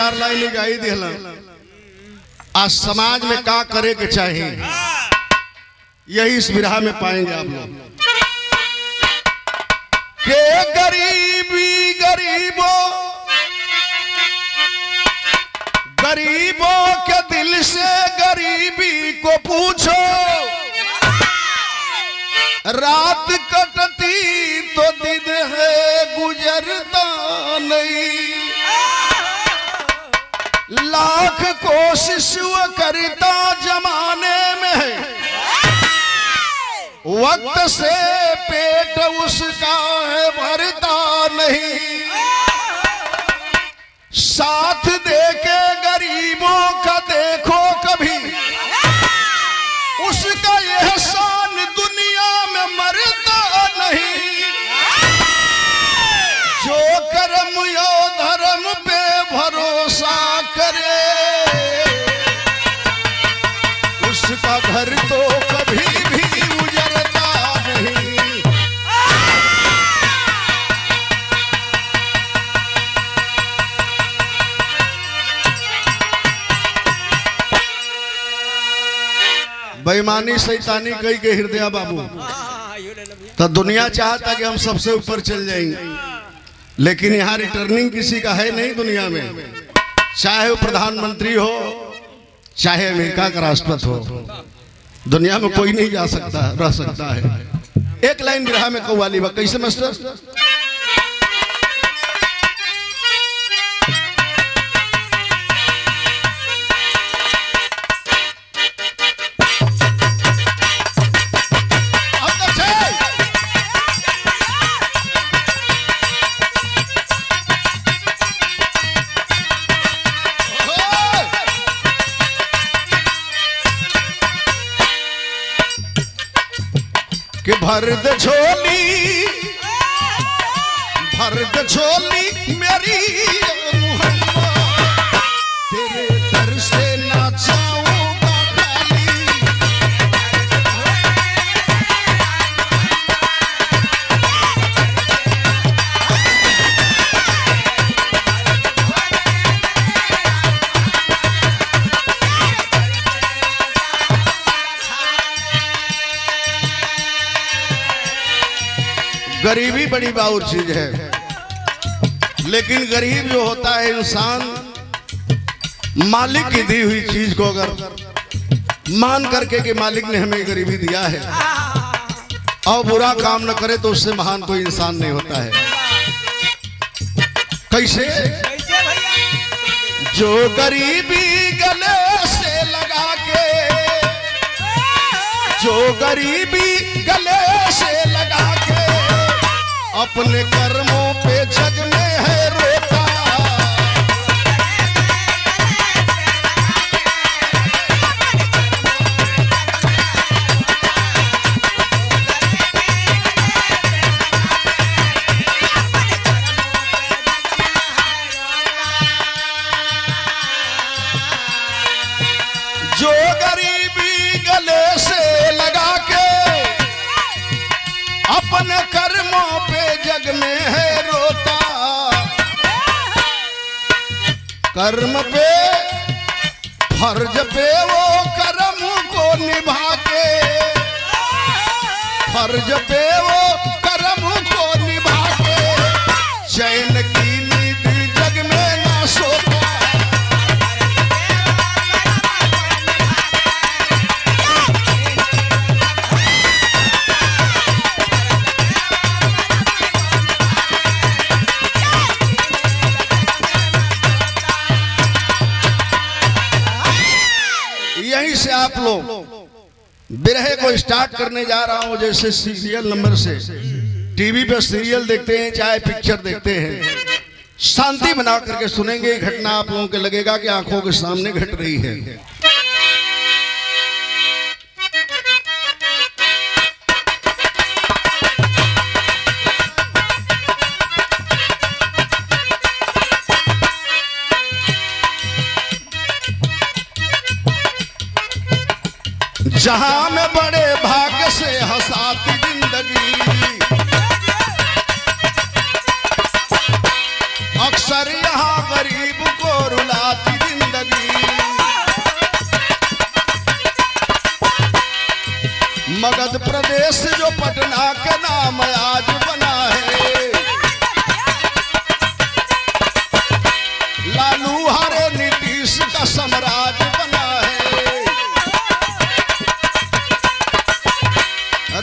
चार लाइन गाई दिहला। आज समाज में का करे के चाहिए यही इस विरहा में पाएंगे आप लोग। के गरीबी गरीबों के दिल से गरीबी को पूछो, रात कटती तो दिन है गुजरता नहीं, लाख कोशिश वो करता जमाने में, वक्त से पेट उसका है भरता नहीं, साथ देके गरीबों का देखो कभी, उसका एहसान दुनिया में मरता नहीं, जो कर्म यो धर्म पे भरोसा करे, उसका घर तो कभी भी उजड़ता नहीं। बेईमानी शैतानी कई के हृदय बाबू, तो दुनिया चाहता कि हम सबसे ऊपर चल जाएंगे, लेकिन यहाँ रिटर्निंग किसी का है नहीं दुनिया में, चाहे वो प्रधानमंत्री हो चाहे अमेरिका का राष्ट्रपति हो, दुनिया में कोई नहीं जा सकता रह सकता है। एक लाइन विरहा में कव्वाली बा कैसे मास्टर? कि भर दे झोली मेरी मुहम्मद, तेरे दर से ना जाऊंगा खाली, गरीबी बड़ी बाउर चीज है, लेकिन गरीब जो होता है इंसान मालिक की दी हुई चीज को अगर मान करके कि मालिक ने हमें गरीबी दिया है और बुरा काम न करे तो उससे महान कोई इंसान नहीं होता है। कैसे? जो गरीबी गले से लगा के, जो गरीबी गले से लगा के अपने कर्मों पे जग में है रोता, जो गरीबी गले से लगा के अपने कर्मों पे जग में है रोता, कर्म पे फर्ज पे वो कर्म को निभा के, फर्ज पे वो कर्म को निभा के चैन की नींद जग में ना सोता, यहीं से आप लोग बिरहे को स्टार्ट करने जा रहा हूं। जैसे सीरियल नंबर से टीवी पे सीरियल देखते हैं चाहे पिक्चर देखते हैं, शांति बना करके सुनेंगे, घटना आप लोगों को लगेगा कि आंखों के सामने घट रही है। जहां में बड़े भाग्य से हंसाती जिंदगी, अक्सर यहाँ गरीब को रुला मगध प्रदेश जो पटना के नाम आज बना है, लालू हरे नीतीश का साम्राज्य बना है।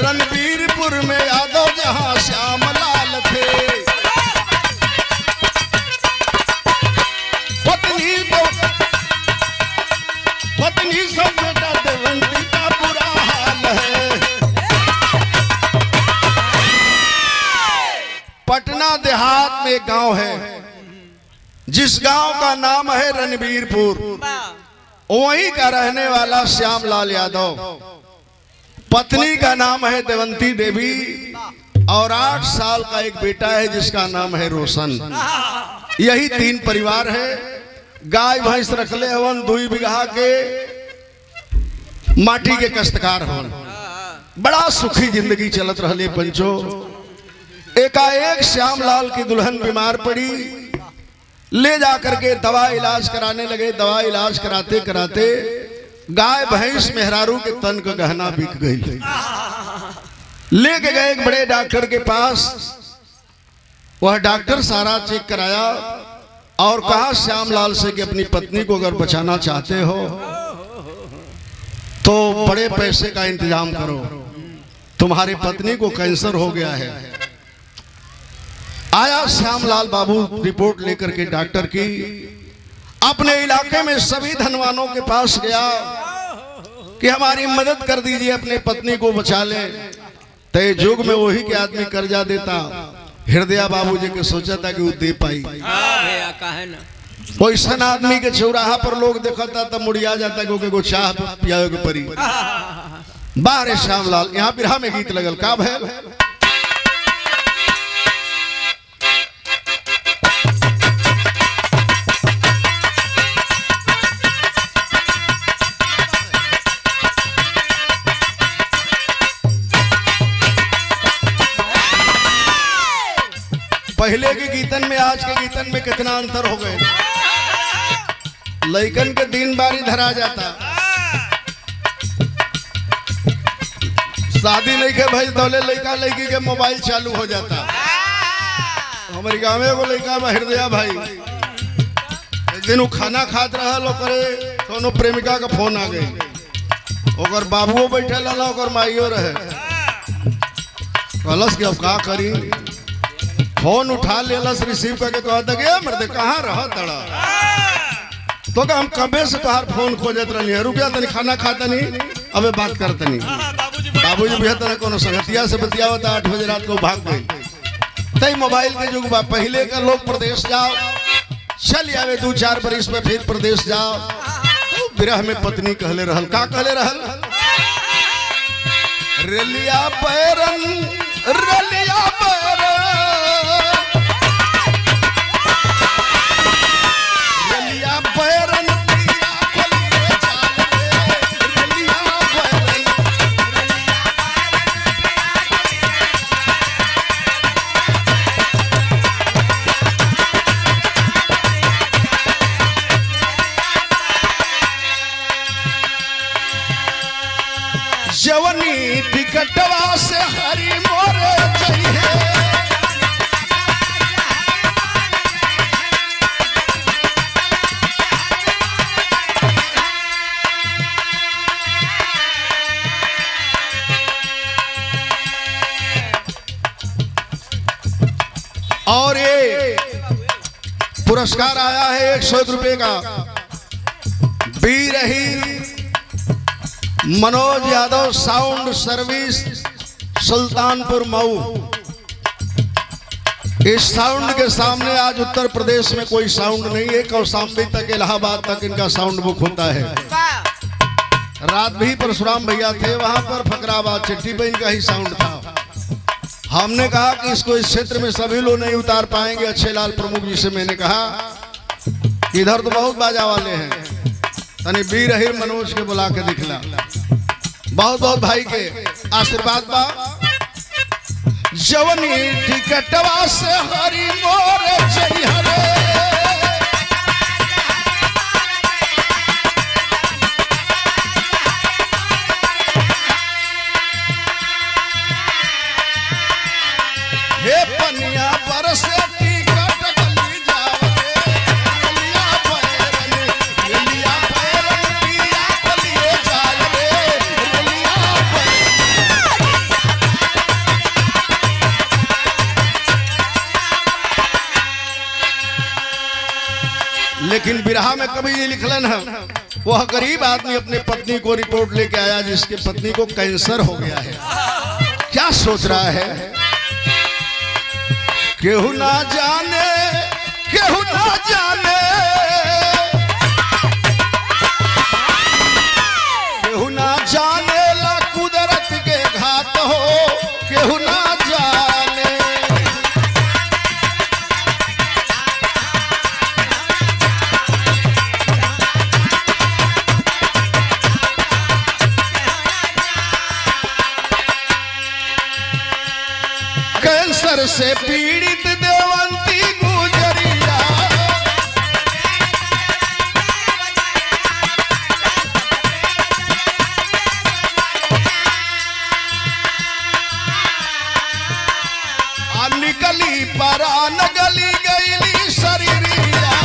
रणबीरपुर में यादव जहां श्याम लाल थे, पत्नी सब बेटा देवंती का बुरा हाल है। पटना देहात में एक गांव है जिस गांव का नाम है रणबीरपुर, वहीं का रहने वाला श्यामलाल यादव, पत्नी का नाम है देवंती देवी और 8 साल का एक बेटा है जिसका नाम है रोशन। यही 3 परिवार है। गाय भैंस रखले हवन, 2 बीघा के माटी के कष्टकार हवन। बड़ा सुखी जिंदगी चलत रहले पंचो। एकाएक श्यामलाल की दुल्हन बीमार पड़ी, ले जाकर के दवा इलाज कराने लगे। दवा इलाज कराते कराते गाय भैंस मेहरारू के तन का गहना बिक गई। लेके गए एक बड़े डॉक्टर के पास। वह डॉक्टर सारा चेक कराया और कहा श्यामलाल से कि अपनी पत्नी को अगर बचाना चाहते हो तो बड़े पैसे का इंतजाम करो, तुम्हारी पत्नी को कैंसर हो गया है। आया श्यामलाल बाबू रिपोर्ट लेकर के डॉक्टर की, अपने इलाके में सभी धनवानों के पास गया कि हमारी मदद कर दीजिए, अपने पत्नी को बचा ले। तय युग में वही के आदमी कर्जा देता। हृदय बाबू जी के सोचा था कि वो दे पाई। वैसा आदमी के चौराहा पर लोग देखता तब मुड़िया जाता क्योंकि वो चाह पियाओ के परी। बाहर श्यामलाल यहाँ बिरहा में गीत लगल का भैल। पहले के गीतन में आज के गीतन में कितना अंतर हो गए। लइकन के दिन बारी धरा जाता, शादी नहीं के भाई दौले लड़का लड़की के मोबाइल चालू हो जाता। हमारे गाँव में वो लड़का हृदय भाई एक दिन वो खाना खात रहा लो करे तो प्रेमिका का फोन आ गई। ओकर बाबुओ बैठे ला ओकर माइयो रहे। कहलस कि अब का करी, फोन उठा लेलस, रिसीव करके कहता कि मर्दे कहाँ रह तड़ा। तो हम कबे से तोहार फोन खोजत रही, रुपया तनी खाना खाता नहीं, अबे बात करता नहीं। बाबूजी बेहतर कोनो संगतिया से बतियावता, 8 बजे रात को भाग गई। तई मोबाइल के युग बा। पहले का लोग प्रदेश जाओ, चल आवे 2-4 बरिस में फिर प्रदेश जाओ। तो विरह में पत्नी कहले रहल, का कहले रहल, रेलिया पैरन रेलिया पैरन जवनी टिकटवा से हरी मोरे चाहिए। और ये पुरस्कार आया है 101 रुपए का। बीरही मनोज यादव साउंड सर्विस सुल्तानपुर मऊ। इस साउंड के सामने आज उत्तर प्रदेश में कोई साउंड नहीं है। कौशाम्बी तक इलाहाबाद तक इनका साउंड बुक होता है। रात भी परशुराम भैया थे वहां पर, फकराबाद चिट्ठी पे इनका ही साउंड था। हमने कहा कि इसको इस क्षेत्र में सभी लोग नहीं उतार पाएंगे। अच्छे लाल प्रमुख जी से मैंने कहा इधर तो बहुत बाजा वाले हैं, तनी बीरही मनोज के बुला के दिखला। बहुत बहुत भाई के आशीर्वाद बा। जवनी टिकटवा से हरी मोरे चाहिए। लेकिन बिरहा में कभी ये लिखलन है, वह गरीब आदमी अपने पत्नी को रिपोर्ट लेके आया जिसके पत्नी को कैंसर हो गया है। क्या सोच रहा है? केहू ना जाने, केहू ना जाने, केहू ना जाने ला कुदरत के घाट हो, केहू ना जाने। कैंसर से पीड़ित देवंती गुजरिया, निकली परान गली गईली शरीरिया।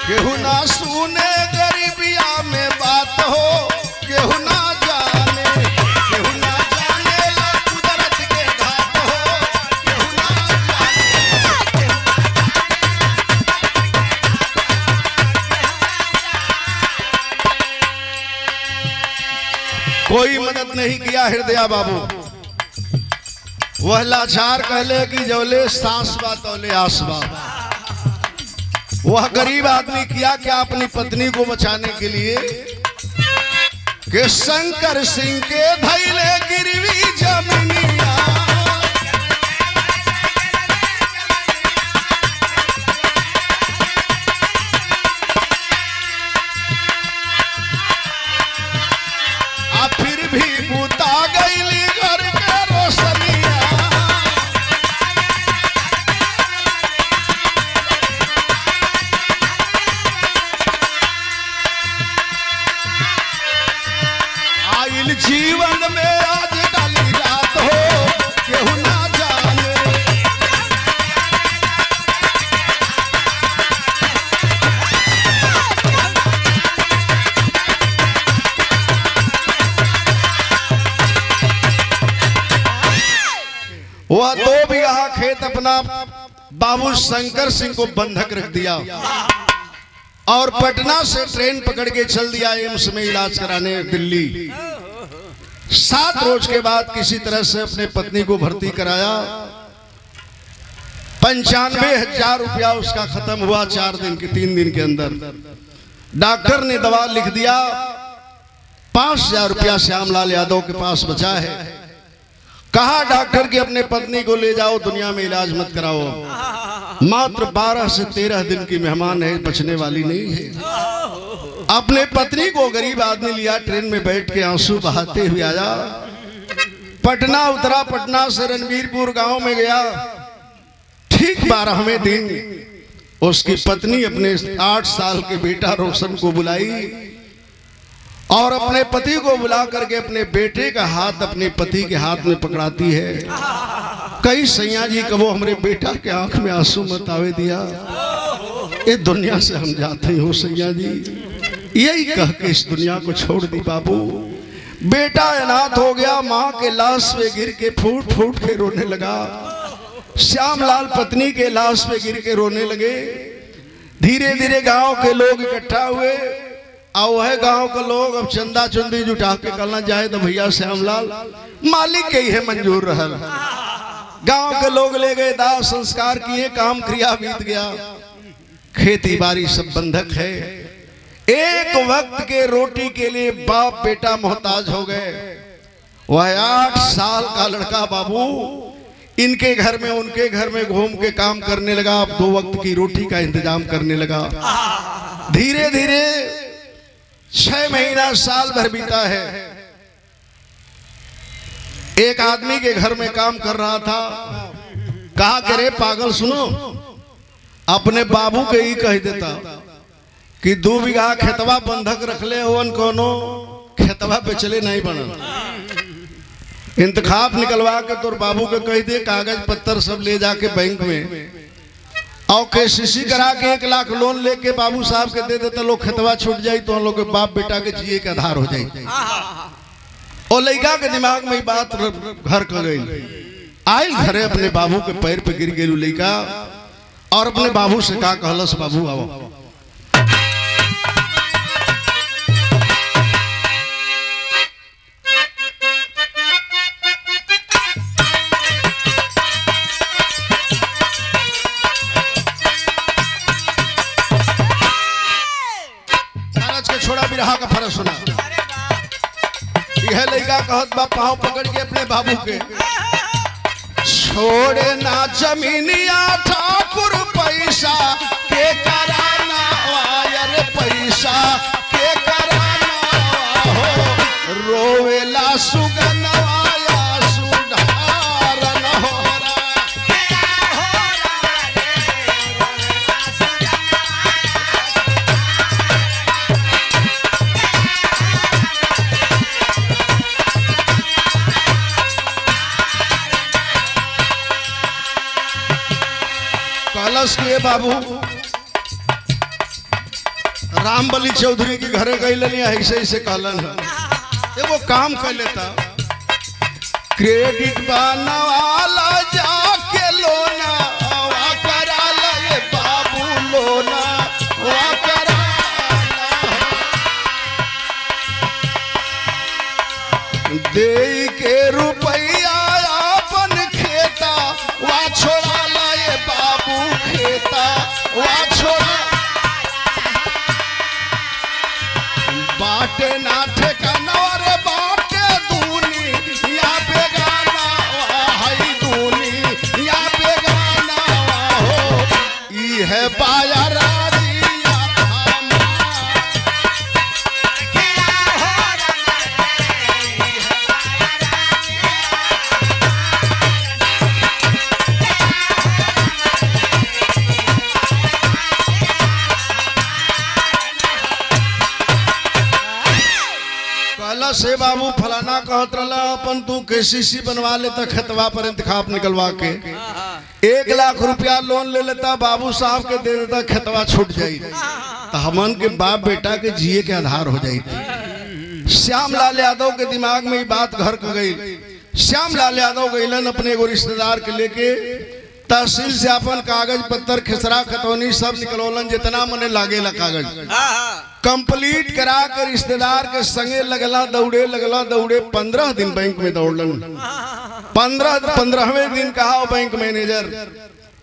केहू ना सुने गरीबिया में बात हो, केहू ना जाने, केहू ना जाने ला कुदरत के घाट हो, केहू ना जाने। कोई मदद नहीं किया हृदया बाबू। वह लाचार कहले कि जौले सांस बा तौले आस बा। वह गरीब आदमी किया क्या अपनी पत्नी को बचाने के लिए कि शंकर सिंह के धैले गिरवी जमीनिया। आ फिर भी बुता गईली घर के रोशनिया। जीवन में आज डाली रात हो, केहू ना जाने। वह 2 बीघा खेत अपना बाबू शंकर सिंह को बंधक रख दिया और पटना से ट्रेन पकड़ के चल दिया एम्स में इलाज कराने दिल्ली। 7 रोज के बाद किसी तरह से अपने पत्नी को भर्ती कराया। 95,000 रुपया उसका खत्म हुआ 3 दिन के अंदर। डॉक्टर ने दवा लिख दिया। 5,000 रुपया श्यामलाल यादव के पास बचा है। कहा डॉक्टर कि अपने पत्नी को ले जाओ, दुनिया में इलाज मत कराओ। मात्र 12 से 13 दिन की मेहमान है, बचने वाली नहीं है। अपने पत्नी को गरीब आदमी लिया, ट्रेन में बैठ के आंसू बहाते हुए आया। पटना उतरा, पटना से रणबीरपुर गांव में गया। ठीक 12वें दिन उसकी पत्नी अपने 8 साल के बेटा रोशन को बुलाई और अपने पति को बुला करके अपने बेटे का हाथ अपने पति के हाथ में पकड़ाती है। कई सैया जी कबो हमरे बेटा के आंख में आंसू मत आवे दिया, ये दुनिया से हम जाते हो सैया जी। यही कह के इस दुनिया को छोड़ दी बाबू। बेटा अनाथ हो गया, माँ के लाश पे गिर के फूट फूट के रोने लगा। श्यामलाल पत्नी के लाश पे गिर के रोने लगे। धीरे धीरे गांव के लोग इकट्ठा हुए और वह गांव के लोग अब चंदा चुंदी जुटा के करना जाए तो भैया श्यामलाल मालिक के ही है मंजूर रहा। गांव के लोग ले गए, दाह संस्कार किए, काम क्रिया बीत गया। खेती बाड़ी सब बंधक है। एक वक्त के रोटी के लिए बाप बेटा मोहताज हो गए। वह 8 साल का लड़का बाबू इनके घर में उनके घर में घूम के काम करने लगा। अब 2 वक्त की रोटी का इंतजाम करने लगा। धीरे धीरे 6 महीना साल भर बीता है। एक आदमी के घर में काम कर रहा था। कहा करे पागल सुनो, अपने बाबू के ही कह देता कि 2 बीघा खेतवा बंधक रख ले हो, कोनो खेतवा पे चले नहीं बना। इंतखाब निकलवा के तोर बाबू के कह दे, कागज पत्तर सब ले जाके बैंक में और केसीसी करा के 1 लाख लोन लेके बाबू साहब के दे देता लोग खेतवा छूट जाई तो हम लोग के बाप बेटा के जिए के आधार हो जाई। और लड़का के दिमाग में बात घर कर गई। आयल घरे अपने बाबू के पैर पे गिर गई लड़का और अपने बाबू से कहा कहलस बाबू आओ। छोड़ा बिरहा का फर्ज सुना। यह लड़का कहत बा पाँव पकड़ के अपने बाबू के, छोड़े ना जमीनिया ठाकुर पैसा के कराना वायर पैसा के कराना हो, रोवेला सुगनवाया सुधारन हो। कलश के बाबू रामबली चौधरी के घरे गई ऐसे ऐसे कहलन है वो काम कर लेता, क्रेडिट बनवाला जाके लोना वा करा ले बाबू लोना वा करा दे के रुपया अपन खेता वा छोड़ा खेता वा छोड़ा बाटे ना ठेकाना रे बाटे दूनी या बेगाना हाई दूनी या बेगाना हो, ई है बाया राजिया से बाबू फलाना कहत रहा अपन तू केसीसी बनवा लेता खेतवा पर इंतखाब निकलवा के 1 लाख रुपया लोन ले लेता बाबू साहब के दे देता खेतवा छूट जाई तो हमन के बाप बेटा के जिए के आधार हो जाई। श्यामलाल यादव के दिमाग में ये बात घर कर गई। श्यामलाल यादव गईलन अपने एगो रिश्तेदार के लेके तहसील से अपन कागज पत्तर खिसरा खतौनी सब निकलौलन जितना मने लागेला कागज कंप्लीट करा कर रिश्तेदार के संगे लगला दौड़े 15 दिन बैंक में दौड़लन। 15वें दिन कहा बैंक मैनेजर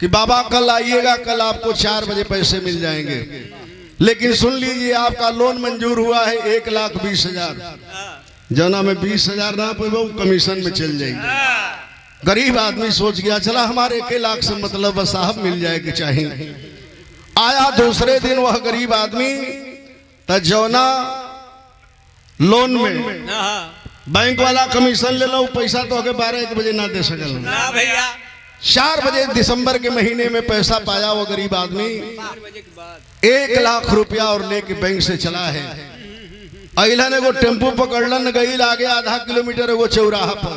कि बाबा कल आइएगा, कल आपको 4 बजे पैसे मिल जाएंगे, लेकिन सुन लीजिए आपका लोन मंजूर हुआ है 1,20,000। जना में 20,000 ना पे वो कमीशन में चल जाएगी। गरीब आदमी सोच गया चला हमारे 1 लाख से मतलब साहब मिल जाए कि चाहिए। आया दूसरे दिन वह गरीब आदमी जौना लोन में बैंक वाला कमीशन ले लो पैसा तो अगे 12-1 बजे ना दे सकल ना भैया। 4 बजे दिसंबर के महीने में पैसा पाया वो गरीब आदमी 1 लाख रुपया और लेके बैंक से चला है। अइला ने वो टेम्पो पकड़लन गई आगे आधा किलोमीटर वो चौराहा पर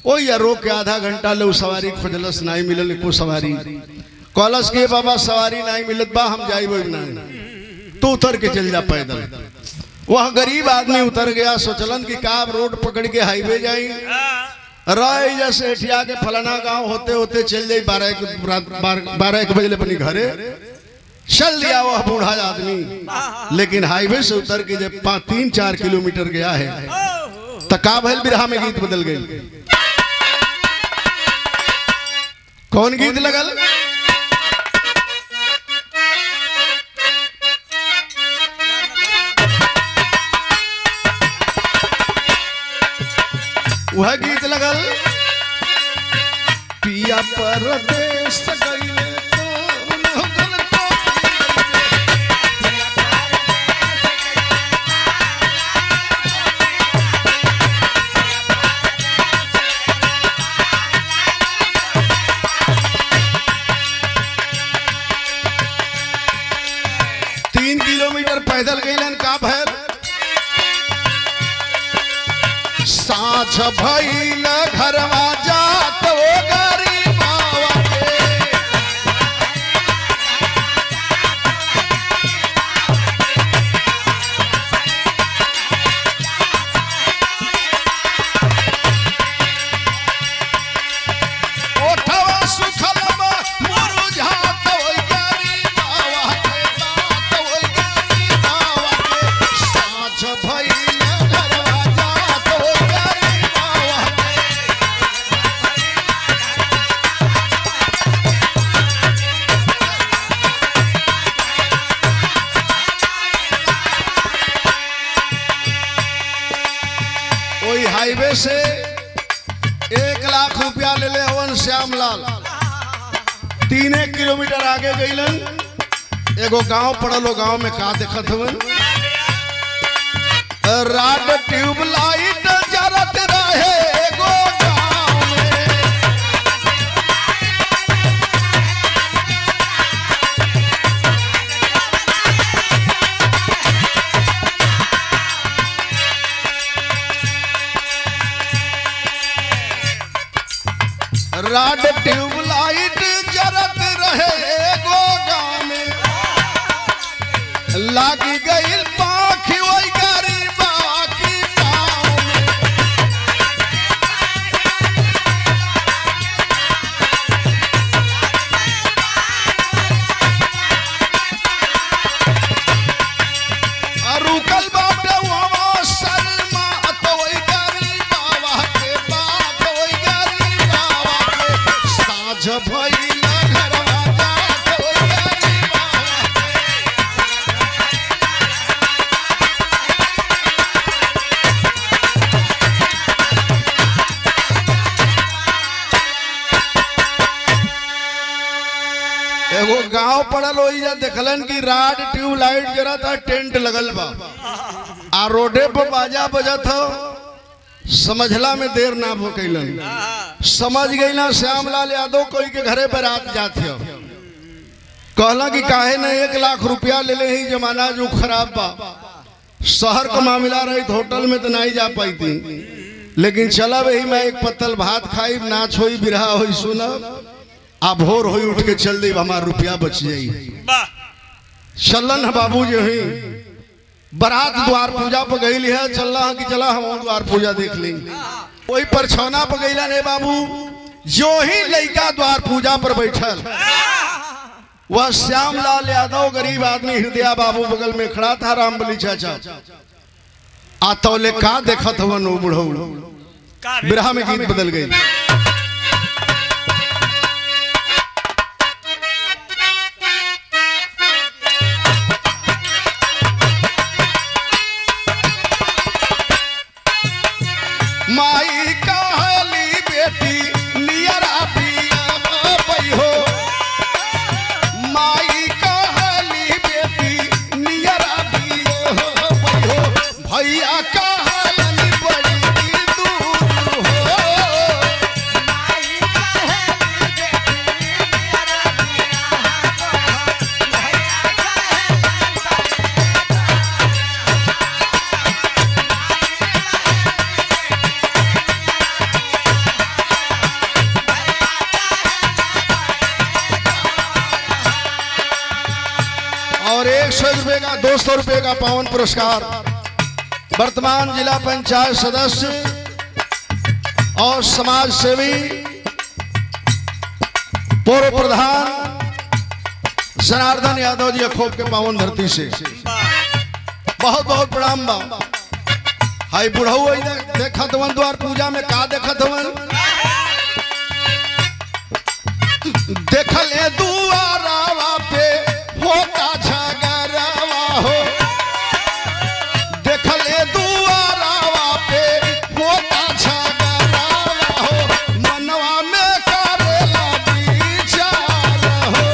ओ या रोक के आधा घंटा ले सवारी खोजलस नहीं मिलल को सवारी कॉलस के बाबा सवारी नहीं मिलत बा हम जाई वो नहीं तो उतर के चल जा पैदल। वह गरीब आदमी उतर गया सोचलन कि काब रोड पकड़ के हाईवे जाई राय जैसे एठिया के फलाना गांव होते होते चल जाई 12-1 बजे अपनी घरे चल दिया वह बूढ़ा आदमी। लेकिन हाईवे से उतर के जब 3-4 किलोमीटर गया है तो का भइल बिरहा में गीत बदल गई। कौन गीत लगल? वह गीत लगल पिया परदेश गईले तो 3 किलोमीटर पैदल गईलन का भैर साँझ भइल घरवा जात ओ गरीबावा के वही हाईवे से 1 लाख रुपया ले ले हवन श्यामलाल। 3 किलोमीटर आगे गईलन, एगो गांव पड़ल, गांव में का देखत हवन, राड ट्यूबलाइट जरत रहे एगो गांव में। राड ट्यूबलाइट जरत रहे एगो गांव में, लागी गई पाखी वही गरीबा की पाँव में। रुकल बाटे वहाँ सलमा तो वही गरीबा के बाप वही गरीबा के साझ भइला घरवा जात वही गरीबा। एगो गांव पड़ल ओइजा देखलन कि राड ट्यूबलाइट जरा था, टेंट लगल बा, आ रोडे पर बाजा बजत हो। समझला में देर ना भोकैलन, समझ गईला श्यामलाल यादव कोई के घरे पर रात जात हो। कहला कि काहे न 1 लाख रुपया ले ले, ही जमाना जो खराब बा, शहर का मामला रही होटल में तो नहीं जा पाई थी, लेकिन चला वही मैं एक पत्तल भात खाई, नाच होई बिरहा होई सुनब, आ भोर होई उठ के चल दी, हमारा रुपया बच जाई। चलन है बाबू जो ही बारात द्वार पूजा पर गई है, चल रहा कि चला हम द्वार पूजा देख ली। वही पर छौना पर गईला ने बाबू, जो ही लड़का द्वार पूजा पर बैठल, वह श्यामलाल यादव गरीब आदमी हृदय बाबू बगल में खड़ा था, रामबली चाचा। आतौले का देखत हवन वो बुढ़ऊ, बिरहा में गीत बदल गई। माई कहली बेटी नियरा पिया पई हो, माई कहली बेटी नियरा पिया पई हो, भैया कहली बड़ी दूर हो। माई कहली बेटी नियरा और 100 रुपए का 200 रुपए का पावन पुरस्कार वर्तमान जिला पंचायत सदस्य और समाज सेवी पूर्व प्रधान जनार्दन यादव जी अखोब के पावन धरती से बहुत बहुत प्रणाम बा। हाई बुढ़ऊ देखत हवन द्वार पूजा में का देखत हवन, देखल ए दुआरावा पे होता झगड़ावा हो, देखल ए दुआरावा पे होता झगड़ावा हो, मनवा में करेला विचार हो।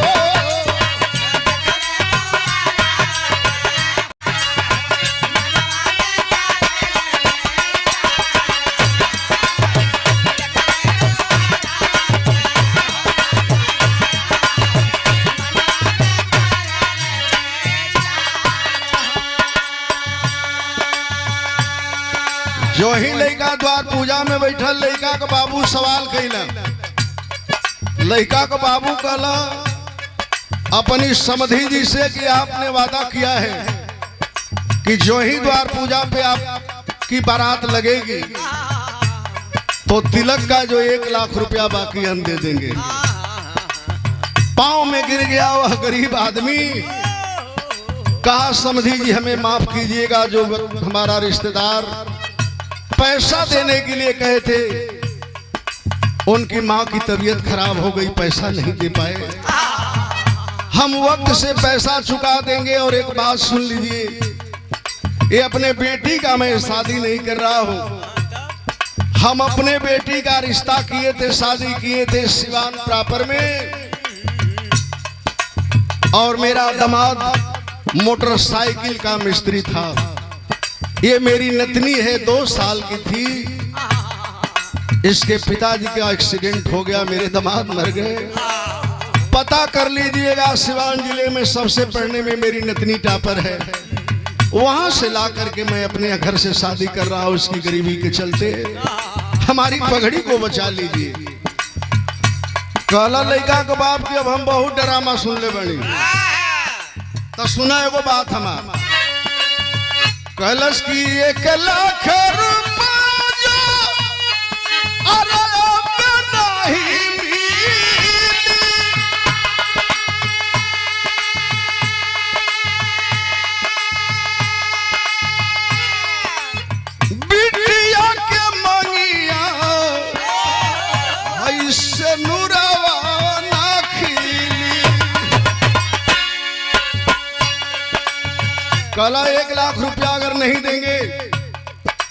जो ही लड़का द्वार पूजा में बैठल, लड़का का बाबू सवाल कैला, लड़का का बाबू कहला अपनी समधी जी से कि आपने वादा किया है कि जो ही द्वार पूजा पे आपकी बारात लगेगी तो तिलक का जो 1 लाख रुपया बाकी हम दे देंगे। पांव में गिर गया वह गरीब आदमी, कहा समधी जी हमें माफ कीजिएगा, जो हमारा रिश्तेदार पैसा देने के लिए कहे थे, उनकी माँ की तबीयत खराब हो गई, पैसा नहीं दे पाए, हम वक्त से पैसा चुका देंगे। और एक बात सुन लीजिए, ये अपने बेटी का मैं शादी नहीं कर रहा हूँ, हम अपने बेटी का रिश्ता किए थे, शादी किए थे सिवान प्रॉपर में, और मेरा दामाद मोटरसाइकिल का मिस्त्री था। ये मेरी नतनी है, 2 साल की थी। इसके पिताजी का एक्सीडेंट हो गया, मेरे दामाद मर गए। पता कर लीजिएगा, सिवान जिले में सबसे पढ़ने में मेरी नतनी टॉपर है। वहां से ला करके मैं अपने घर से शादी कर रहा हूं, उसकी गरीबी के चलते। हमारी पगड़ी को बचा लीजिए। कहला लड़का के बाप की अब हम बहुत ड्रामा सुन ले बनी, तो सुना एगो बात हमार। कहलस की 1 लाख रुपया अरे नहीं बिटिया के मंगिया ऐसे नूरवा ना खिली। कला 1 लाख रुपया अगर नहीं देंगे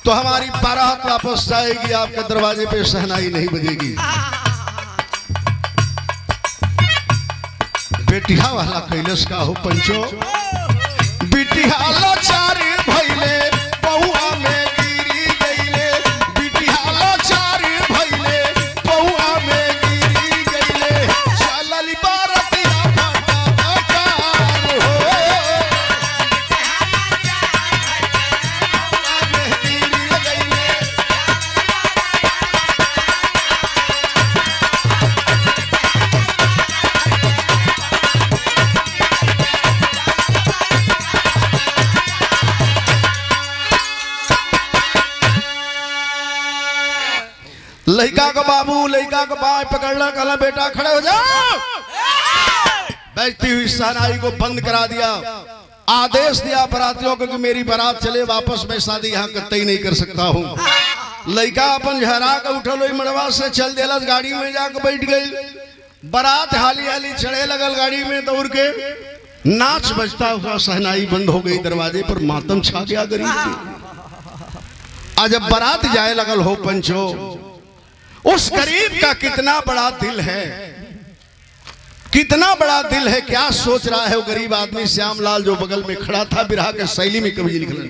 तो हमारी बारात वापस जाएगी, आपके दरवाजे पे शहनाई नहीं बजेगी। बेटिया वाला कैलस का हो पंचो, बिटिया लाचारी भइले पहुआ में गिरी गईले, बिटिया लाचारी भइले पहुआ में गिरी गईले। चलली बारातिया फटा हो लड़का का बाबू लड़का का बाप पकड़ना, कहला बेटा खड़े हो जाओ। बैठती हुई शहनाई को बंद करा दिया। आदेश दिया बारातियों को कि मेरी बारात चले वापस, मैं शादी यहाँ कतई नहीं कर सकता हूँ। लड़का अपन झहरा के उठल हुई मड़वा से चल दिलस, गाड़ी में जाकर बैठ गई। बारात हाली हाली चढ़े लगल गाड़ी में दौड़ के। नाच बजता हुआ शहनाई बंद हो गई, दरवाजे पर मातम छा गया गरीब की। आज जब बारात जाए लगल हो पंचो, उस गरीब का कितना बड़ा दिल है, कितना बड़ा दिल है। क्या सोच रहा है वो गरीब आदमी श्यामलाल जो बगल में खड़ा था, बिरहा के शैली में कवि लिख रहे।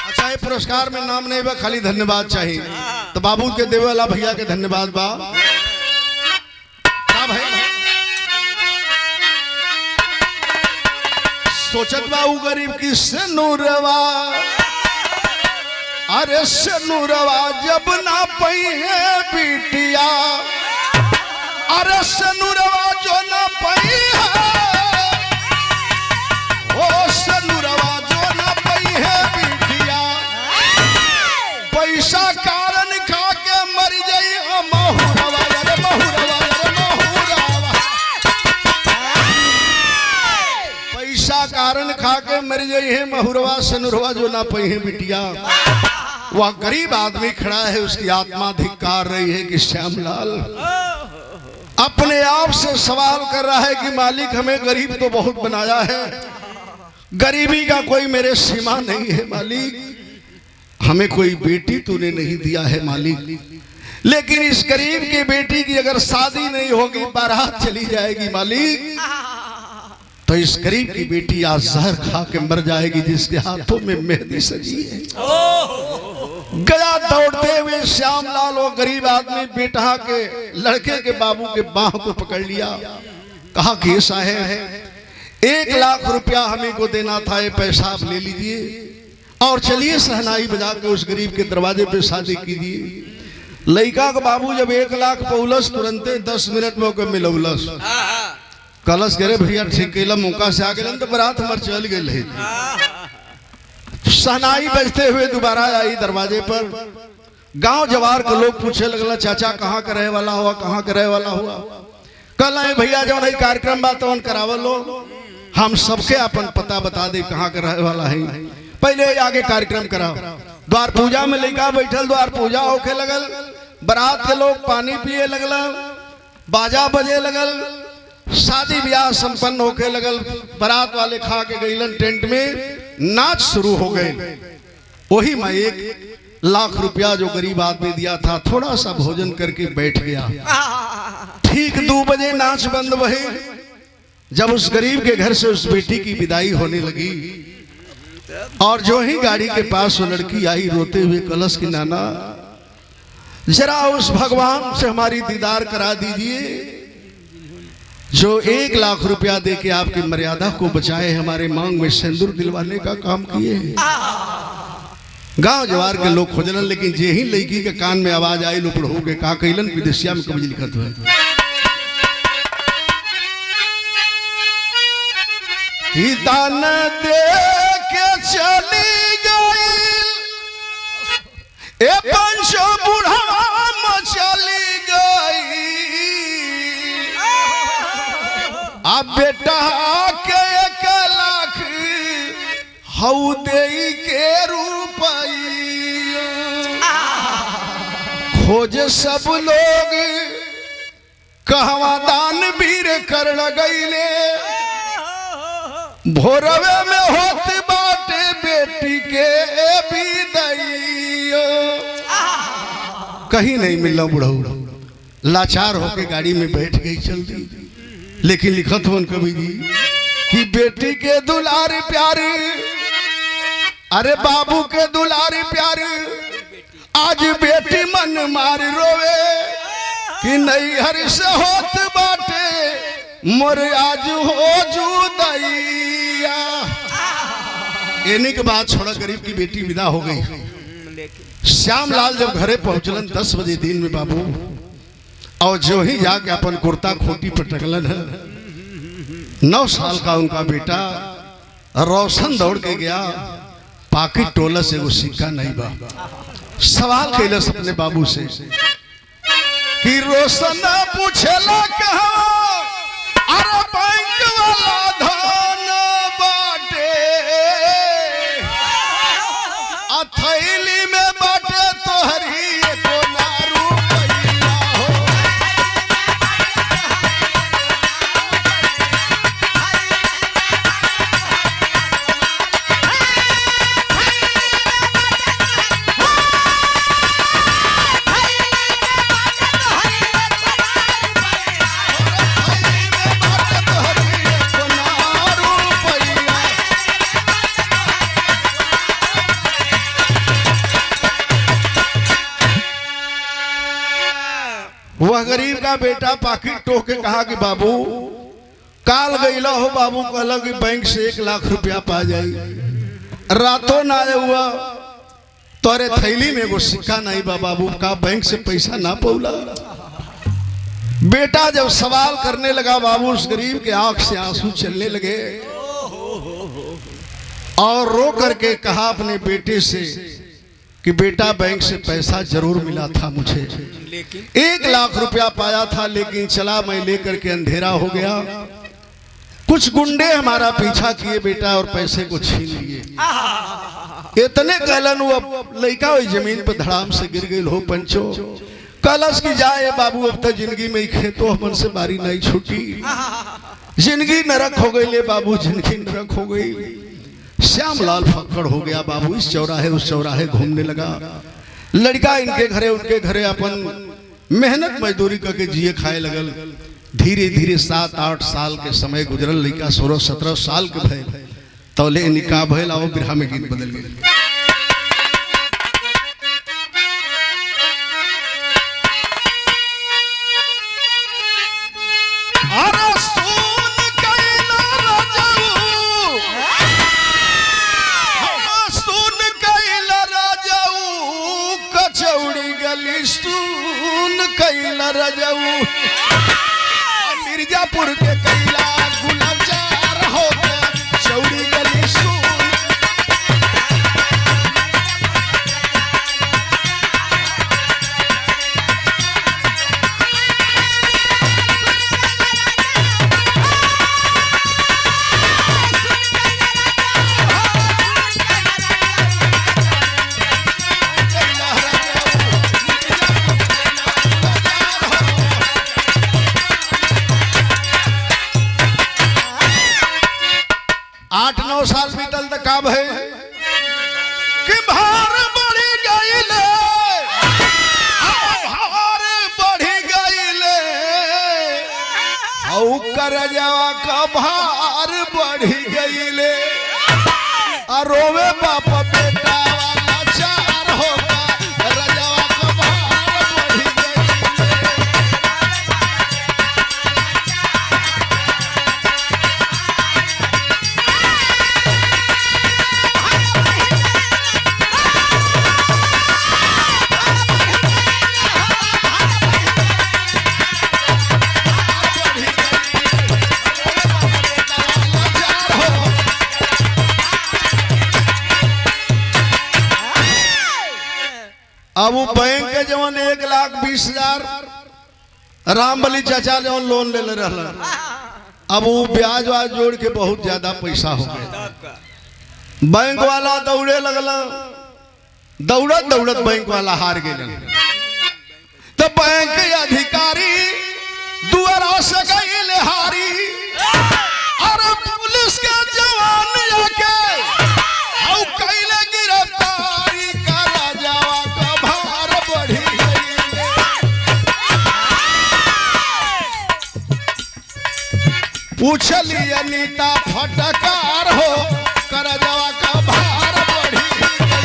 अच्छा, ये पुरस्कार में नाम नहीं बा, खाली धन्यवाद चाहिए। तो बाबू के देवे वाला भैया के धन्यवाद बा। सोचत बा उ गरीब की सनूरवा, अरे सनूरवा जब ना पई है बिटिया, अरे सनूरवा जो ना पई है, ओ सनूरवा जो ना पई है बिटिया, पैसा कारण खा के मर जाई महुरवा, अरे महुरवा, अरे महुरवा, पैसा कारण खा के मर जाई है महुरवा, सनूरवा जो ना पई है बिटिया। वह गरीब आदमी खड़ा है, उसकी आत्मा धिक्कार रही है कि श्यामलाल अपने आप से सवाल कर रहा है कि मालिक हमें गरीब तो बहुत बनाया है, गरीबी का कोई मेरे सीमा नहीं है मालिक, हमें कोई बेटी तूने नहीं दिया है मालिक, लेकिन इस गरीब की बेटी की अगर शादी नहीं होगी, बारात चली जाएगी मालिक, तो इस गरीब की बेटी आज जहर खा के मर जाएगी जिसके हाथों में मेहंदी सजी है। गया दौड़ते हुए श्यामलाल वो गरीब आदमी बेटा के लड़के के बाबू के बाह को पकड़ लिया, कहा कि ऐसा है 1 लाख रुपया हमें को देना था, ये पैसा आप ले लीजिए और चलिए शहनाई बजा के उस गरीब के दरवाजे पे शादी कीजिए। लड़का का बाबू जब 1 लाख पौलस तुरंते 10 मिनट में ओके मिलौलस, कलश करे भैया ठीक कैला, मौका से आ गए तो बारात हमार चल गए। शहनाई बजते हुए दोबारा आई दरवाजे पर। गांव जवार के लोग पूछे लगला, चाचा कहाँ का रहे वाला हुआ, कहाँ का रहे वाला हुआ। कल आए भैया जब नहीं कार्यक्रम बात करावल लो, हम सबके अपन पता बता दे कहाँ का रहे वाला है, पहले आगे कार्यक्रम कराओ। द्वार पूजा में लड़का बैठल, द्वार पूजा होके लगल, बारात के लोग पानी पिए लगल, बाजा बजे लगल, शादी ब्याह संपन्न होके लगल, बारात वाले खा के गईलन, टेंट में नाच शुरू हो गए। वही मैं 1,00,000 जो गरीब आदमी दिया था, थोड़ा सा भोजन करके बैठ गया। ठीक 2 बजे नाच बंद हुए। जब उस गरीब के घर से उस बेटी की विदाई होने लगी और जो ही गाड़ी के पास वो लड़की आई रोते हुए, कलश की नाना जरा उस भगवान से हमारी दीदार करा दीजिए जो 1,00,000 दे के आपकी मर्यादा को बचाए, हमारे मांग में सिंदूर दिलवाने का काम किए। गांव जवार के लोग खोजलन, लेकिन जे ही लड़की के कान में आवाज आई लुपड़ हो के का कैलन विदेशिया में कभी लिखत हुआ दान दे के चली गई ए पंचो बूढ़ा चली गई, अब बेटा के 1,00,000 हऊ दे के रुपया खोज सब लोग कहवा दान वीर कर लगैले, भोरवे में होत बाटे बेटी के विदाई। कहीं नहीं मिला बुढ़ऊ, लाचार होके गाड़ी में बैठ गई चलती। लेकिन लिखत हो कवि जी कि बेटी के दुलार प्यारे, अरे बाबू के दुलार प्यारे, आज बेटी मन मार रोवे कि नहीं हर से होत बाटे मोर आज हो जुदाइया। एने के बाद छोड़ा गरीब की बेटी विदा हो गई। श्यामलाल जब घरे पहुंचलन 10 बजे दिन में बाबू, और जो ही जाके अपन कुर्ता खोटी पर टकलन है, 9 साल का उनका बेटा रोशन दौड़ के गया, पाकिट टोला से वो सिक्का नहीं बा। सवाल कैलस अपने बाबू से कि रोशन पूछेला कहा, अरे बैंक वाला धन बाटे अथैली में बाटे तोहरी एको ना रुपैया हो। वह गरीब का बेटा पाकिट टोक के कहा कि बाबू काल गईला हो। बाबू कहला कि बैंक से 1,00,000 पा जाई। रातों ना हुआ तोरे थैली में वो सिक्का नहीं बा बाबू का, बैंक से पैसा ना पौला। बेटा जब सवाल करने लगा बाबू, उस गरीब के आंख से आंसू चलने लगे और रो करके कहा अपने बेटे से कि बेटा बैंक से पैसा जरूर मिला था मुझे, 1,00,000 पाया था, लेकिन चला मैं लेकर के अंधेरा हो गया। कुछ गुंडे हमारा पीछा किए बेटा और पैसे को छीन लिए। इतने कहलन वो लड़का वही जमीन पर धड़ाम से गिर गई हो। पंचो कलश की जाए बाबू, अब तक जिंदगी में खेतों हमन से बारी नहीं छूटी, जिंदगी नरक हो गई ले बाबू, जिंदगी नरक हो गई। श्यामलाल फक्कड़ हो गया बाबू, इस चौराहे उस चौराहे घूमने लगा। लड़का इनके घरे उनके घरे अपन मेहनत मजदूरी करके जिए खाए लगल। धीरे धीरे 7-8 साल के समय गुजरल, लड़का 16-17 साल के भय तौले निकाह भयल और बिरहा में गीत बदल गए। मिर्जापुर के कैला गुलजार हो चौड़ी गली 8-9 साल बीतल तो का भय कि भार बढ़ी गईले, भार बढ़ी गईले, औ करजवा का भार बढ़ी गईले, आ रोवे बाप बेटा वाला चार होगा, रजवा का भार बढ़ी गईले। अब वो बैंक के जवन 1,20,000 रामबली चाचा जवन लोन ले रहा, अब वो ब्याज वाज जोड़ के बहुत ज्यादा पैसा हो गया। बैंक वाला दौड़े लगला, दौड़त दौड़त बैंक वाला हार गए। तो बैंक अधिकारी दुआरा से गई हारी, और पुलिस के जवान आके औ कैले गिरफ्तारी, करा जावा का भार बढ़ी गई। पूछली अनीता फटकार हो, करा जावा का भार बढ़ी गई।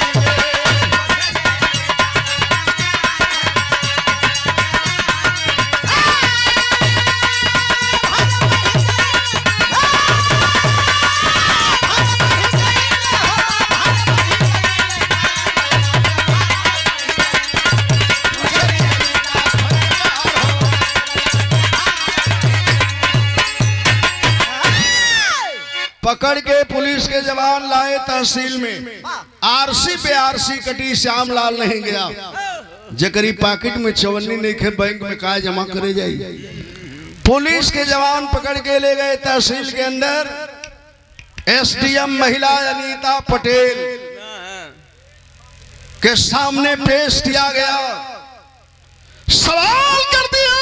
पकड़ के पुलिस के जवान लाए तहसील में, आरसी पे आरसी कटी, श्यामलाल नहीं गया। जकरी पॉकेट में चवन्नी नहीं खे, बैंक में का जमा करे जाई। पुलिस के जवान पकड़ के ले गए तहसील के अंदर। एसडीएम महिला अनीता पटेल के सामने पेश किया गया। सवाल कर दिया,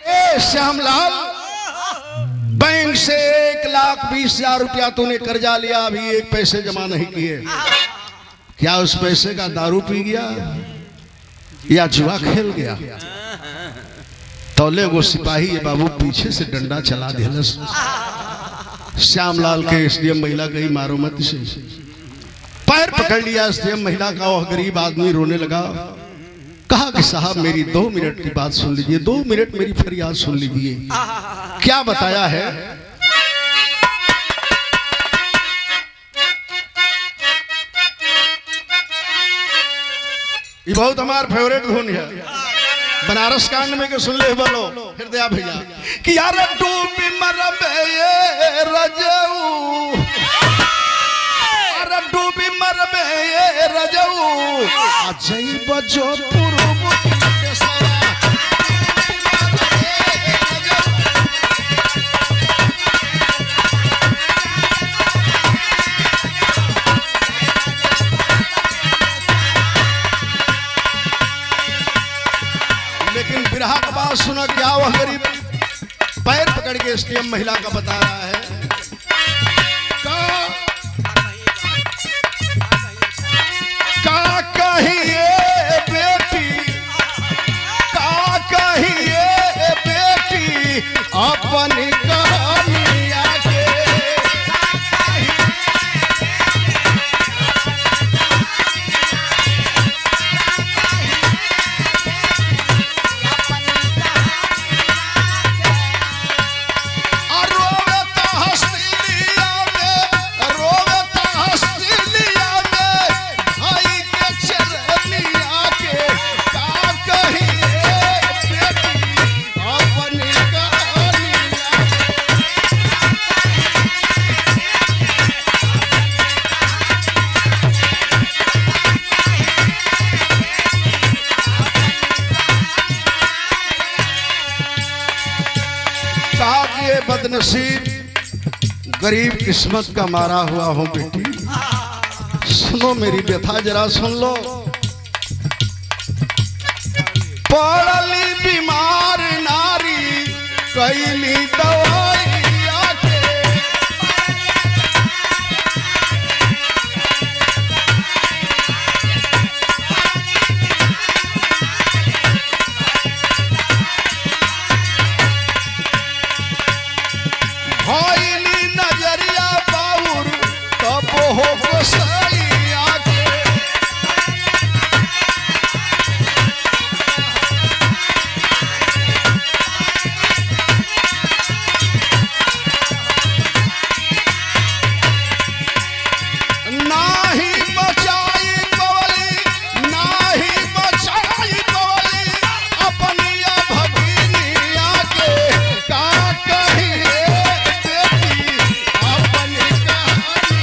ए श्यामलाल, बैंक से 1,20,000 रुपया तूने कर्जा लिया, अभी 1 पैसे जमा नहीं किए, क्या उस पैसे का दारू पी गया या जुआ खेल गया? तौले वो सिपाही ये बाबू पीछे से डंडा चला दिया। श्यामलाल के एसडीएम महिला गई मारो मत से, पैर पकड़ लिया एसडीएम महिला का। वह गरीब आदमी रोने लगा, कहा कि साहब मेरी 2 मिनट की बात सुन लीजिए, 2 मिनट मेरी फरियाद सुन लीजिए। क्या बताया है? ये बहुत हमार फेवरेट धुन है, बनारस कांड में के सुन ले बोलो हृदय भैया कि यार डूबी मरबे ये रजऊ, अरे डूबी मरबे ये रजऊ, अजय बजो पूर्व के सवा। लेकिन बिरहा का बात सुना, क्या वह गरीब पैर पकड़ के एसडीएम महिला का बता रहा है। का कहिए बेटी, का कहिए बेटी अपनी कहानिया के, बदनसीब गरीब किस्मत का मारा हुआ हूं बेटी, सुनो मेरी व्यथा जरा सुन लो। पड़ली बीमार नारी कैली दवाई आके, हो गोसाइया के नाही बचाई कवली नाही बचाई कवली अपनिया भगिनिया के का कहिए बेटी अपनी कहानी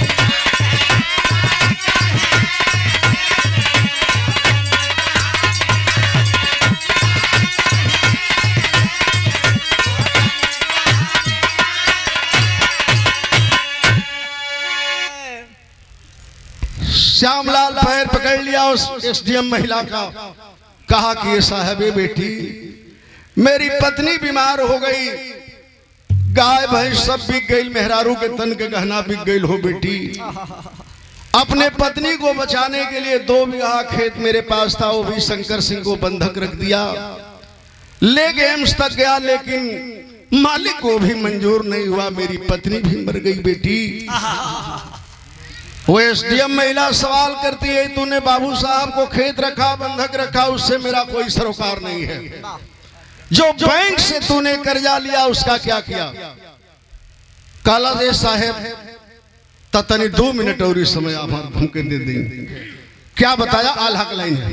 श्यामलाल पैर पकड़ लिया उस एसडीएम महिला का, कहा कि ये साहबे बेटी मेरी पत्नी बीमार हो गई, गाय भैंस सब बिक गई, मेहरारू के तन के गहना बिक गई हो बेटी। अपने पत्नी को बचाने के लिए 2 बीघा खेत मेरे पास था, वो भी शंकर सिंह को बंधक रख दिया, ले गए एम्स तक गया, लेकिन मालिक को भी मंजूर नहीं हुआ, मेरी पत्नी भी मर गई बेटी। वो एसडीएम महिला सवाल करती है, तूने बाबू साहब को खेत रखा, बंधक रखा, उससे मेरा कोई सरोकार नहीं है, जो बैंक से तूने कर्जा लिया उसका क्या किया? काला दे साहेब ततनी 2 मिनट और इस समय आप हमके दे देंगे। क्या बताया? आल्हा का लाइन है,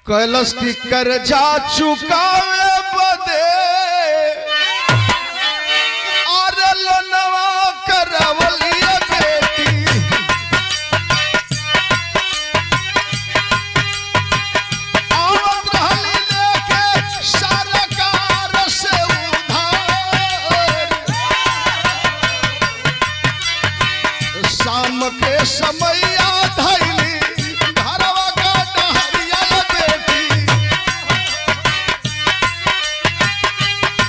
कैलस की कर्जा चुकावे बदे और लोनवा करवलिया बेटी, आवत रहली लेके सरकार से उधार, शाम के समैया धैली घरवा का डहरिया बेटी,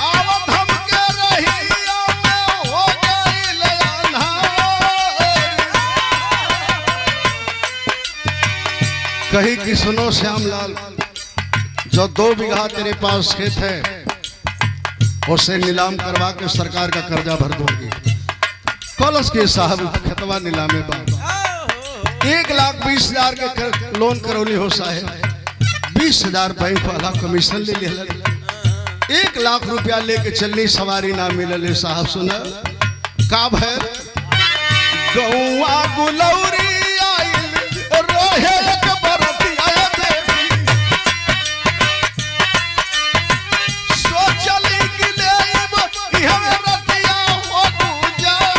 आवत हमके रहिया में हो गइल अन्हार। कही कि सुनो श्यामलाल, जो 2 बीघा तेरे पास खेत है उसे नीलाम करवा के सरकार का कर्जा भर दोगे। कॉलेज के साहब खतवा नीलामे बा, 1,20,000 के लोन करौली हो साहेब, 20,000 बैंक वाला कमीशन ले लिया, 1 लाख रुपया लेके चलनी, सवारी ना मिलले साहब। सुना का भय गौआ गुलौरी आइल रोहे एक बरतिया बेटी, सोचली कि लेब इहवे रतिया हो गुजर।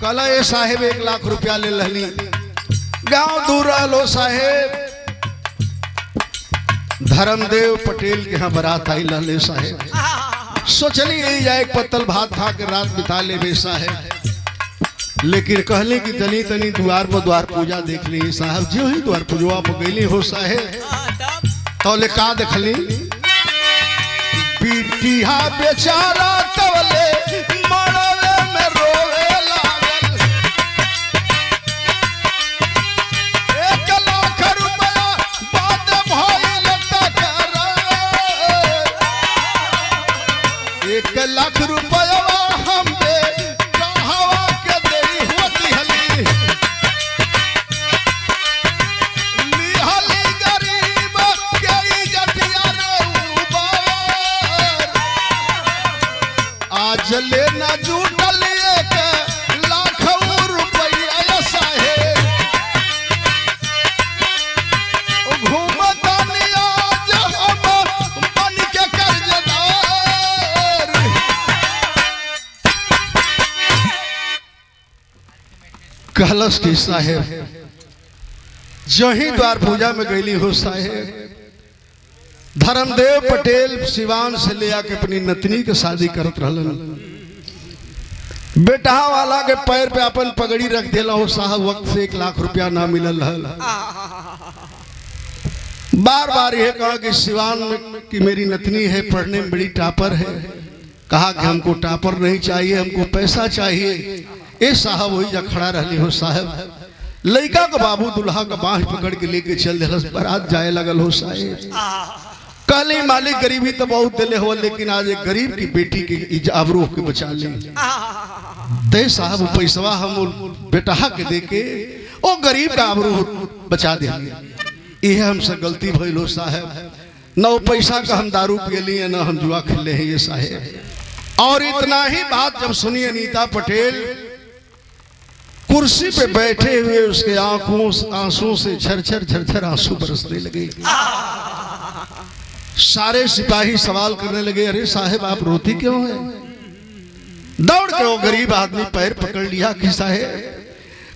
कल ए साहेब 1 लाख रुपया ले लहली, गांव दूर लो साहेब, धर्मदेव पटेल के यहाँ बारात आई लहले साहेब, सोचली यही जाए पत्तल भात खा के रात बिता ले बे साहेब, लेकिन कहले कि तनी तनी द्वार पर द्वार पूजा देख ली साहब। जो ही द्वार पूजवा पर गईली हो साहेब, तौले का देखली बिटिया बेचारा तौले मरवे में रोवे लागल, 1 लाख रुपया बाद भइल तकरार, 1 लाख रुपया हम दे कहवा के देई होती हली, लिहली गरीब के इज्जतिया रे उबार, आज लेना जुटल 1 लाख रुपया साहेब, घूमतानी आज हम बन के कर्जदार। कहलस की साहेब जो ही द्वार पूजा में गईली हो साहेब, धर्मदेव पटेल सिवान से ले आके अपनी नतनी के शादी करत रहलन, बेटा वाला के पैर पे अपन पगड़ी रख देला हो साहब, वक्त से 1 लाख रुपया ना मिलल रहल। बार बार ये कहा कि सिवान में कि मेरी नतनी है, पढ़ने में बड़ी टॉपर है, कहा कि हमको टॉपर नहीं चाहिए, हमको पैसा चाहिए। ए साहब वही जा खड़ा रहली हो साहब, लड़का का बाबू दुल्हा का बाँह पकड़ के लेके चल दिलस, बारात जाए लगल हो साहेब। कहले मालिक गरीबी तो बहुत दिले हो, लेकिन आज एक गरीब की बेटी की आबरू के बचा ले दे साहब। पैसवा हम बेटा के दे के ओ गरीब का आबरू बचा दे। यह हमसे गलती भइल हो साहेब, न वो पैसा का हम दारू पिए लिए, न हम जुआ खेले हैं ये साहेब। और इतना ही बात जब सुनी अनीता पटेल कुर्सी पे बैठे हुए उसके आंसू से झरझर झरझर आंसू बरसने लगे। सारे सिपाही सवाल करने लगे, अरे साहेब आप रोती क्यों हैं? दौड़ के वो गरीब आदमी पैर पकड़ लिया कि साहेब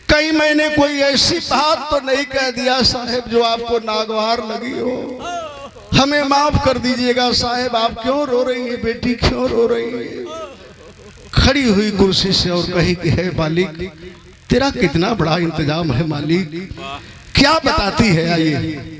कहीं मैंने कोई ऐसी बात तो नहीं कह दिया साहेब जो आपको नागवार लगी हो, हमें माफ कर दीजिएगा साहेब। आप क्यों रो रही है बेटी, क्यों रो रही है? खड़ी हुई कुर्सी से और कही कि है मालिक तेरा कितना बड़ा इंतजाम है मालिक, क्या बताती है आइए।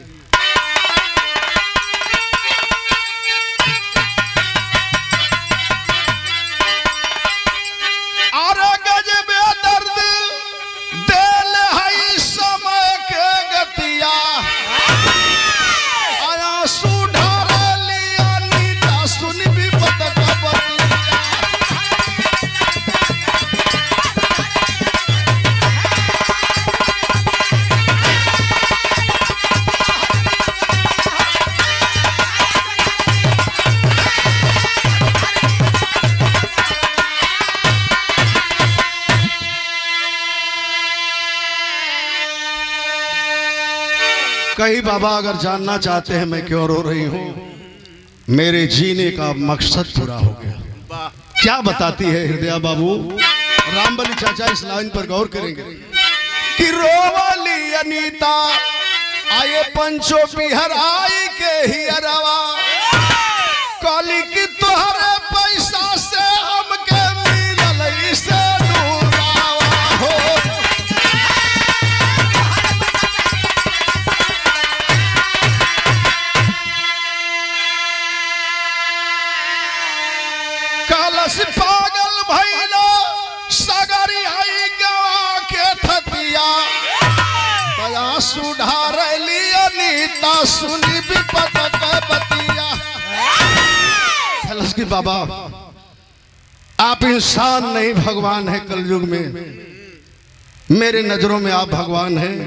कहीं बाबा अगर जानना चाहते हैं मैं क्यों रो रही हूँ, मेरे जीने का मकसद पूरा हो गया। क्या बताती है हृदया बाबू? रामबली चाचा इस लाइन पर गौर करेंगे कि रोवाली अनीता आए पंचो बिहर आई के ही अरवा, काली की तुहरे पैसा से हमके मिलल से दूरावा हो। पागल भैला सगरी आई गवा के थतिया, दया सुधार लिया नीता सुनी विपत के बतिया। की बाबा आप इंसान नहीं भगवान है, कलयुग में मेरे नजरों में आप भगवान हैं,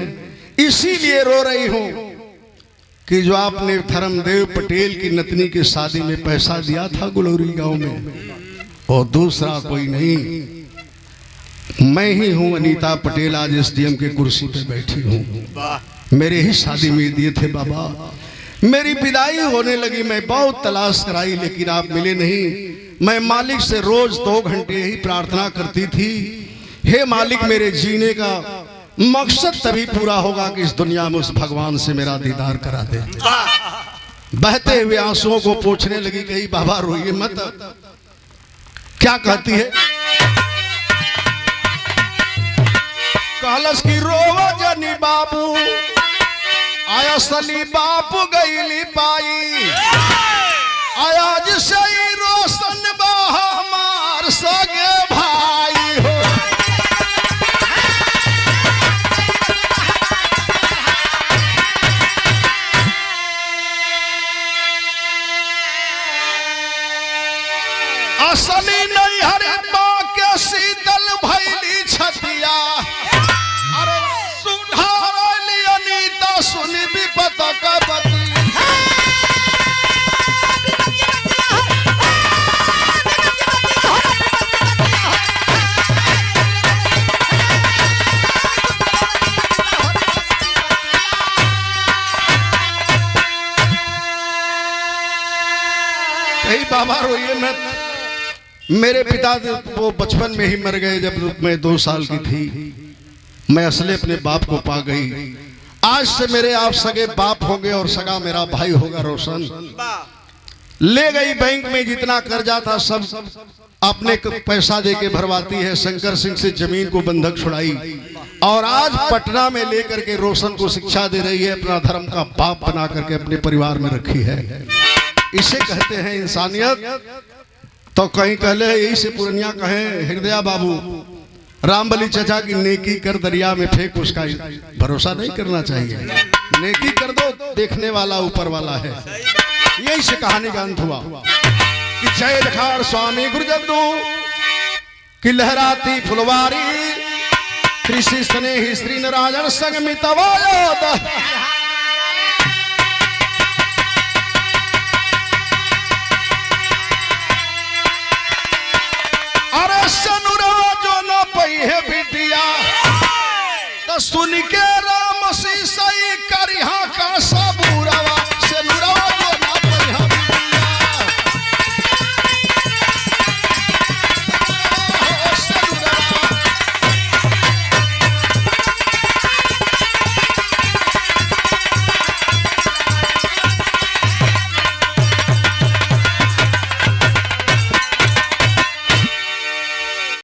इसीलिए रो रही हूं कि जो आपने धर्मदेव पटेल की नतनी की शादी में पैसा दिया था गुलौरी गांव में, और दूसरा कोई नहीं, मैं ही हूं अनीता पटेल, आज एसडीएम के कुर्सी पे बैठी हूं। मेरे ही शादी में दिए थे बाबा। मेरी विदाई होने लगी, मैं बहुत तलाश कराई लेकिन आप मिले नहीं। मैं मालिक से रोज 2 घंटे ही प्रार्थना करती थी, हे मालिक मेरे जीने का मकसद तभी पूरा होगा कि इस दुनिया में उस भगवान से मेरा दीदार करा दे। बहते हुए आंसुओं को पोंछने लगी, कही बाबा रोइए मत। क्या कहती है? कहलस की रोवा जनी बाबू आया सली बापू गईली पाई, आया जिसे रोशन बा हमार सगे भाई हो। असली नहीं हरे माँ के शीतल भैली छतिया, अरे सुधार लिया नीता सुनी विपत का बतिया। बाबा रोइए मत, मेरे पिता वो बचपन में ही मर गए जब मैं 2 साल की थी। मैं असले अपने बाप को पा गई। आज से मेरे आप सगे बाप होंगे और सगा मेरा भाई होगा रोशन। ले गई बैंक में जितना कर्जा था सब अपने पैसा देके भरवाती है। शंकर सिंह से जमीन को बंधक छुड़ाई और आज पटना में लेकर के रोशन को शिक्षा दे रही है। अपना धर्म का बाप बना करके अपने परिवार में रखी है। इसे कहते हैं इंसानियत। तो कहीं कहले यही से पुरनिया कहे हृदया बाबू रामबली चचा की नेकी कर दरिया में फेंक, उसका भरोसा नहीं करना चाहिए। नेकी कर दो, देखने वाला ऊपर वाला है। यही से कहानी का अंत हुआ कि जय जखार स्वामी गुरु जद्दू की लहराती फुलवारी, कृषि स्नेही श्री नारायण संग मितवाया। अरे सनुरा जो न पई है बिटिया तो सुन के